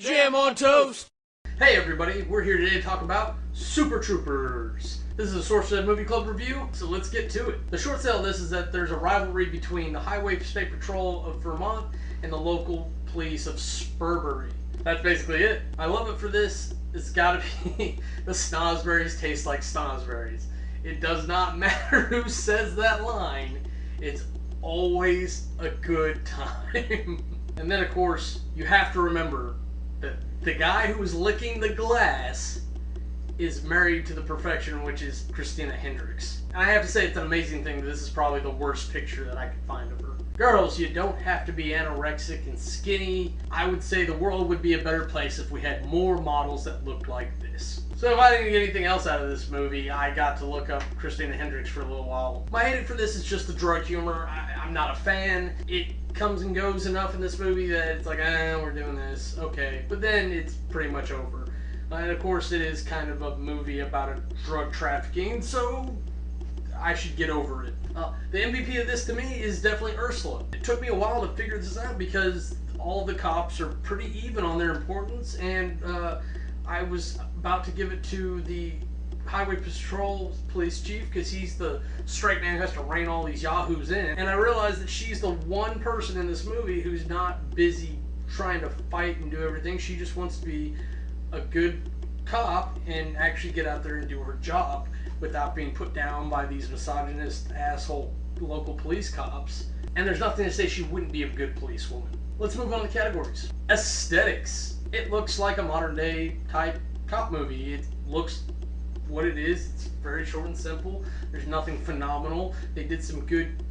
Jam on toast! Hey everybody, we're here today to talk about Super Troopers. This is a SourceFed Movie Club review, so let's get to it. The short sale of this is that there's a rivalry between the Highway State Patrol of Vermont and the local police of Spurbury. That's basically it. I love it for this. It's gotta be the snozzberries taste like snozzberries. It does not matter who says that line. It's always a good time. And then of course, you have to remember that the guy who was licking the glass is married to the perfection, which is Christina Hendricks. And I have to say, it's an amazing thing that this is probably the worst picture that I could find of her. Girls, you don't have to be anorexic and skinny. I would say the world would be a better place if we had more models that looked like this. So if I didn't get anything else out of this movie, I got to look up Christina Hendricks for a little while. My hate for this is just the drug humor. I'm not a fan. It comes and goes enough in this movie that it's like, we're doing this, okay. But then it's pretty much over. And of course it is kind of a movie about a drug trafficking, so I should get over it. The MVP of this to me is definitely Ursula. It took me a while to figure this out because all the cops are pretty even on their importance, and I was about to give it to the Highway Patrol police chief because he's the straight man who has to rein all these yahoos in, and I realized that she's the one person in this movie who's not busy trying to fight and do everything. She just wants to be a good cop and actually get out there and do her job without being put down by these misogynist asshole local police cops. And there's nothing to say she wouldn't be a good policewoman. Let's move on to categories. Aesthetics. It looks like a modern day type cop movie. It looks what it is. It's very short and simple. There's nothing phenomenal. They did some good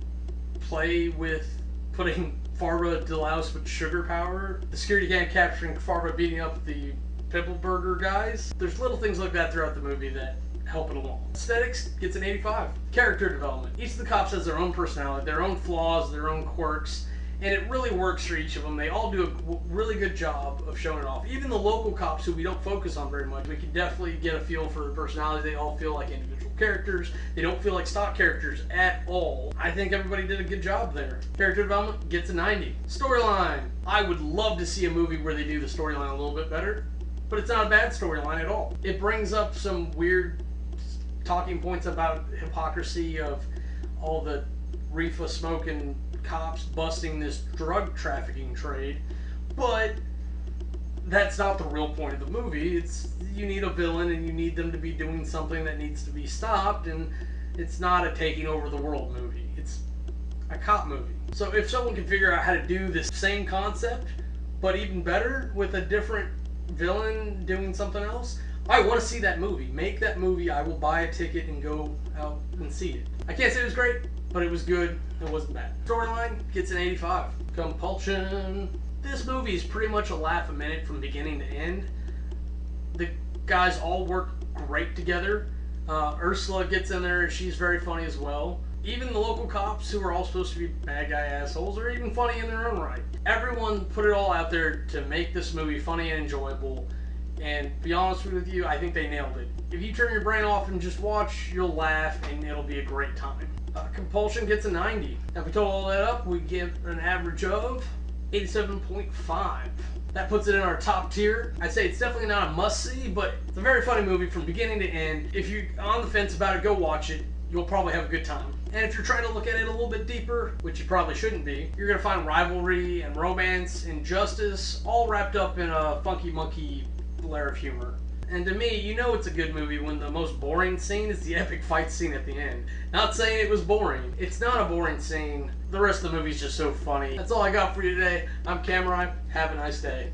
play with putting Farva deloused with sugar power. The security cam capturing Farva beating up the Pimple Burger guys. There's little things like that throughout the movie that help it along. Aesthetics gets an 85. Character development. Each of the cops has their own personality, their own flaws, their own quirks, and it really works for each of them. They all do a really good job of showing it off. Even the local cops, who we don't focus on very much, we can definitely get a feel for their personality. They all feel like individual characters. They don't feel like stock characters at all. I think everybody did a good job there. Character development gets a 90. Storyline. I would love to see a movie where they do the storyline a little bit better, but it's not a bad storyline at all. It brings up some weird talking points about hypocrisy of all the reefer smoking cops busting this drug trafficking trade, but that's not the real point of the movie. It's you need a villain and you need them to be doing something that needs to be stopped, and it's not a taking over the world movie. It's a cop movie. So if someone can figure out how to do this same concept but even better with a different villain doing something else, I want to see that movie. Make that movie. I will buy a ticket and go out and see it. I can't say it was great, but it was good. It wasn't bad. Storyline gets an 85. Compulsion. This movie is pretty much a laugh a minute from beginning to end. The guys all work great together. Ursula gets in there and she's very funny as well. Even the local cops, who are all supposed to be bad guy assholes, are even funny in their own right. Everyone put it all out there to make this movie funny and enjoyable. And to be honest with you, I think they nailed it. If you turn your brain off and just watch, you'll laugh and it'll be a great time. Compulsion gets a 90. Now if we total all that up, we give an average of 87.5. That puts it in our top tier. I'd say it's definitely not a must-see, but it's a very funny movie from beginning to end. If you're on the fence about it, go watch it. You'll probably have a good time. And if you're trying to look at it a little bit deeper, which you probably shouldn't be, you're going to find rivalry and romance and justice all wrapped up in a funky monkey layer of humor. And to me, you know it's a good movie when the most boring scene is the epic fight scene at the end. Not saying it was boring. It's not a boring scene. The rest of the movie's just so funny. That's all I got for you today. I'm Cameron. Have a nice day.